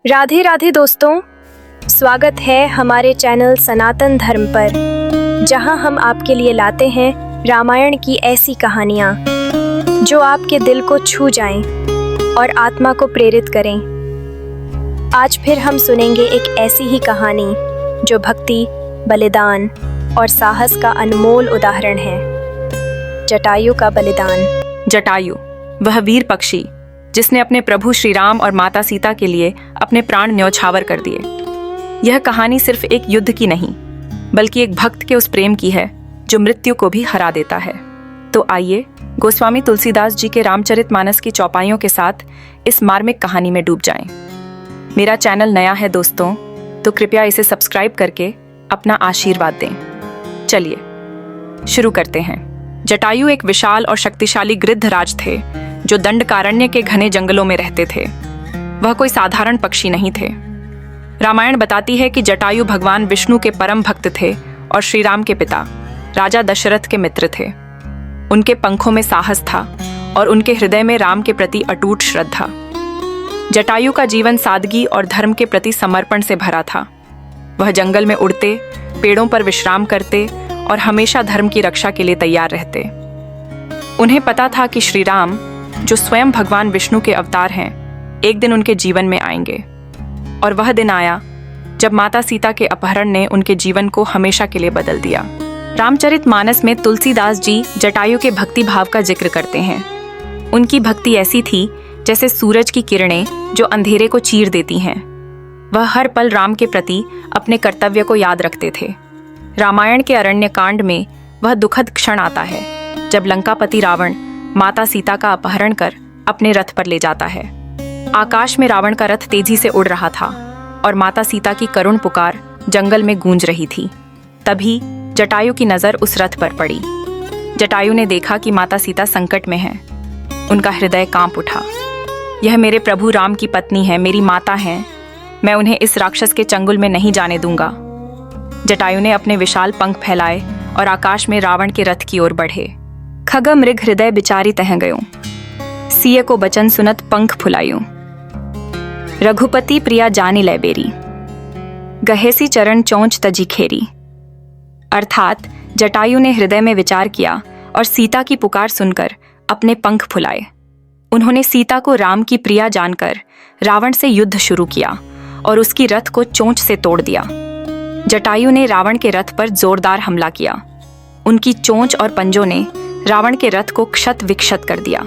राधे राधे दोस्तों, स्वागत है हमारे चैनल सनातन धर्म पर, जहां हम आपके लिए लाते हैं रामायण की ऐसी कहानियां जो आपके दिल को छू जाएं और आत्मा को प्रेरित करें। आज फिर हम सुनेंगे एक ऐसी ही कहानी जो भक्ति, बलिदान और साहस का अनमोल उदाहरण है। जटायु का बलिदान। जटायु वह वीर पक्षी जिसने अपने प्रभु श्री राम और माता सीता के लिए अपने प्राण न्यौछावर कर दिए। यह कहानी सिर्फ एक युद्ध की नहीं, बल्कि एक भक्त के उस प्रेम की है जो मृत्यु को भी हरा देता है। तो आइए गोस्वामी तुलसीदास जी के रामचरितमानस की चौपाइयों के साथ इस मार्मिक कहानी में डूब जाएं। मेरा चैनल नया है दोस्तों, तो कृपया इसे सब्सक्राइब करके अपना आशीर्वाद दें। चलिए शुरू करते हैं। जटायु एक विशाल और शक्तिशाली गिद्धराज थे जो दंडकारण्य के घने जंगलों में रहते थे। वह कोई साधारण पक्षी नहीं थे। रामायण बताती है कि जटायु भगवान विष्णु के परम भक्त थे और श्री राम के पिता राजा दशरथ के मित्र थे। उनके पंखों में साहस था और उनके हृदय में राम के प्रति अटूट श्रद्धा। जटायु का जीवन सादगी और धर्म के प्रति समर्पण से भरा था। वह जंगल में उड़ते, पेड़ों पर विश्राम करते और हमेशा धर्म की रक्षा के लिए तैयार रहते। उन्हें पता था कि श्री राम, जो स्वयं भगवान विष्णु के अवतार हैं, एक दिन उनके जीवन में आएंगे। और वह दिन आया जब माता सीता के अपहरण ने उनके जीवन को हमेशा के लिए बदल दिया। रामचरितमानस में तुलसीदास जी जटायु के भक्ति भाव का जिक्र करते हैं। उनकी भक्ति ऐसी थी जैसे सूरज की किरणें जो अंधेरे को चीर देती हैं। वह हर पल राम के प्रति अपने कर्तव्य को याद रखते थे। रामायण के अरण्य कांड में वह दुखद क्षण आता है जब लंकापति रावण माता सीता का अपहरण कर अपने रथ पर ले जाता है। आकाश में रावण का रथ तेजी से उड़ रहा था और माता सीता की करुण पुकार जंगल में गूंज रही थी। तभी जटायु की नजर उस रथ पर पड़ी। जटायु ने देखा कि माता सीता संकट में हैं। उनका हृदय कांप उठा। यह मेरे प्रभु राम की पत्नी है, मेरी माता है। मैं उन्हें इस राक्षस के चंगुल में नहीं जाने दूंगा। जटायु ने अपने विशाल पंख फैलाए और आकाश में रावण के रथ की ओर बढ़े। खग मृग हृदय बिचारी तह गयो, सिय को बचन सुनत पंख फुलायूं। रघुपति प्रिया जानी लै बेरी, गहेसी चरण चोंच तजी खेरी। अर्थात जटायु ने हृदय में विचार किया और सीता की पुकार सुनकर अपने पंख फुलाए। उन्होंने सीता को राम की प्रिया जानकर रावण से युद्ध शुरू किया और उसकी रथ को चोंच से तोड़ दिया। जटायु ने रावण के रथ पर जोरदार हमला किया। उनकी चोंच और पंजों ने रावण के रथ को क्षत विक्षत कर दिया।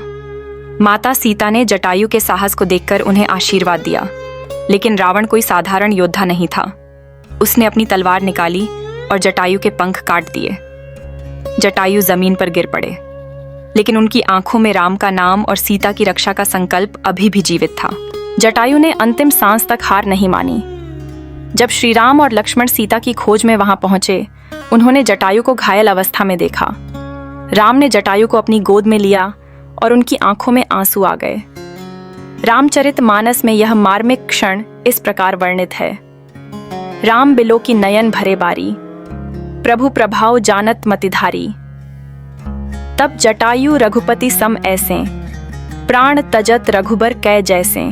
माता सीता ने जटायु के साहस को देखकर उन्हें आशीर्वाद दिया, लेकिन रावण कोई साधारण योद्धा नहीं था। उसने अपनी तलवार निकाली और जटायु के पंख काट दिए। जटायु जमीन पर गिर पड़े, लेकिन उनकी आंखों में राम का नाम और सीता की रक्षा का संकल्प अभी भी जीवित था। जटायु ने अंतिम सांस तक हार नहीं मानी। जब श्री राम और लक्ष्मण सीता की खोज में वहां पहुंचे, उन्होंने जटायु को घायल अवस्था में देखा। राम ने जटायु को अपनी गोद में लिया और उनकी आंखों में आंसू आ गए। रामचरितमानस में यह मार्मिक क्षण इस प्रकार वर्णित है। राम बिलो की नयन भरे बारी, प्रभु प्रभाव जानत मतिधारी। तब जटायु रघुपति सम ऐसे, प्राण तजत रघुबर कै जैसे।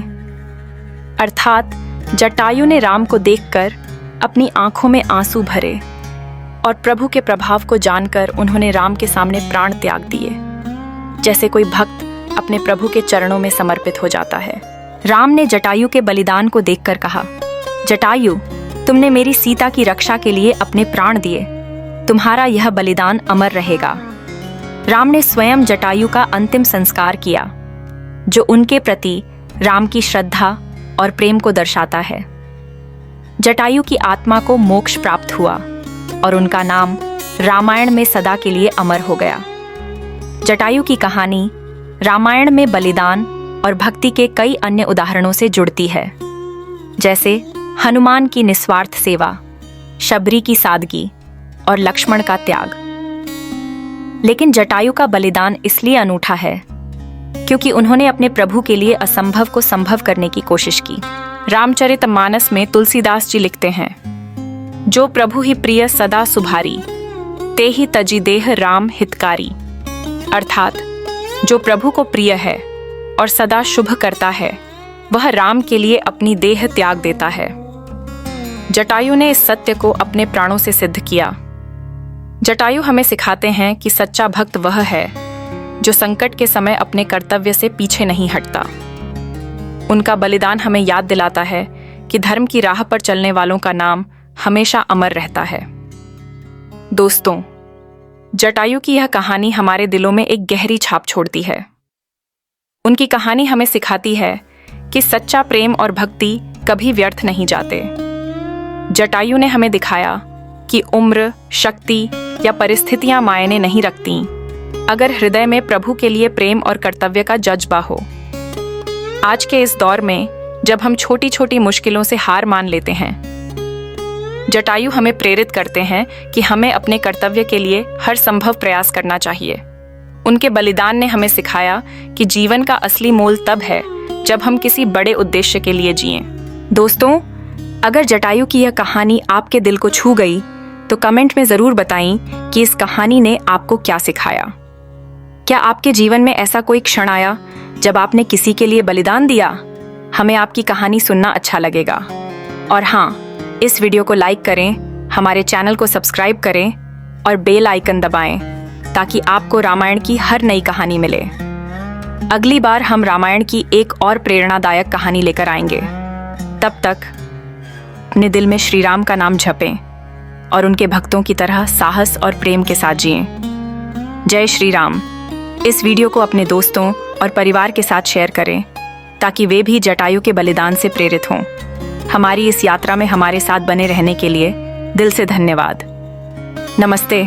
अर्थात जटायु ने राम को देखकर अपनी आंखों में आंसू भरे और प्रभु के प्रभाव को जानकर उन्होंने राम के सामने प्राण त्याग दिए, जैसे कोई भक्त अपने प्रभु के चरणों में समर्पित हो जाता है। राम ने जटायु के बलिदान को देखकर कहा, जटायु, तुमने मेरी सीता की रक्षा के लिए अपने प्राण दिए। तुम्हारा यह बलिदान अमर रहेगा। राम ने स्वयं जटायु का अंतिम संस्कार किया, जो उनके प्रति राम की श्रद्धा और प्रेम को दर्शाता है। जटायु की आत्मा को मोक्ष प्राप्त हुआ और उनका नाम रामायण में सदा के लिए अमर हो गया। जटायु की कहानी रामायण में बलिदान और भक्ति के कई अन्य उदाहरणों से जुड़ती है, जैसे हनुमान की निस्वार्थ सेवा, शबरी की सादगी और लक्ष्मण का त्याग। लेकिन जटायु का बलिदान इसलिए अनूठा है क्योंकि उन्होंने अपने प्रभु के लिए असंभव को संभव करने की कोशिश की। रामचरितमानस में तुलसीदास जी लिखते हैं, जो प्रभु ही प्रिय सदा सुभारी, ते ही तजी देह राम हितकारी। अर्थात जो प्रभु को प्रिय है और सदा शुभ करता है, वह राम के लिए अपनी देह त्याग देता है। जटायु ने इस सत्य को अपने प्राणों से सिद्ध किया। जटायु हमें सिखाते हैं कि सच्चा भक्त वह है जो संकट के समय अपने कर्तव्य से पीछे नहीं हटता। उनका बलिदान हमें याद दिलाता है कि धर्म की राह पर चलने वालों का नाम हमेशा अमर रहता है। दोस्तों, जटायु की यह कहानी हमारे दिलों में एक गहरी छाप छोड़ती है। उनकी कहानी हमें सिखाती है कि सच्चा प्रेम और भक्ति कभी व्यर्थ नहीं जाते। जटायु ने हमें दिखाया कि उम्र, शक्ति या परिस्थितियां मायने नहीं रखती, अगर हृदय में प्रभु के लिए प्रेम और कर्तव्य का जज्बा हो। आज के इस दौर में जब हम छोटी छोटी मुश्किलों से हार मान लेते हैं, जटायु हमें प्रेरित करते हैं कि हमें अपने कर्तव्य के लिए हर संभव प्रयास करना चाहिए। उनके बलिदान ने हमें सिखाया कि जीवन का असली मोल तब है जब हम किसी बड़े उद्देश्य के लिए जिएं। दोस्तों, अगर जटायु की यह कहानी आपके दिल को छू गई तो कमेंट में ज़रूर बताएं कि इस कहानी ने आपको क्या सिखाया। क्या आपके जीवन में ऐसा कोई क्षण आया जब आपने किसी के लिए बलिदान दिया? हमें आपकी कहानी सुनना अच्छा लगेगा। और हाँ, इस वीडियो को लाइक करें, हमारे चैनल को सब्सक्राइब करें और बेल आइकन दबाएं ताकि आपको रामायण की हर नई कहानी मिले। अगली बार हम रामायण की एक और प्रेरणादायक कहानी लेकर आएंगे। तब तक अपने दिल में श्री राम का नाम जपें और उनके भक्तों की तरह साहस और प्रेम के साथ जिएं। जय श्री राम। इस वीडियो को अपने दोस्तों और परिवार के साथ शेयर करें ताकि वे भी जटायु के बलिदान से प्रेरित हों। हमारी इस यात्रा में हमारे साथ बने रहने के लिए दिल से धन्यवाद। नमस्ते।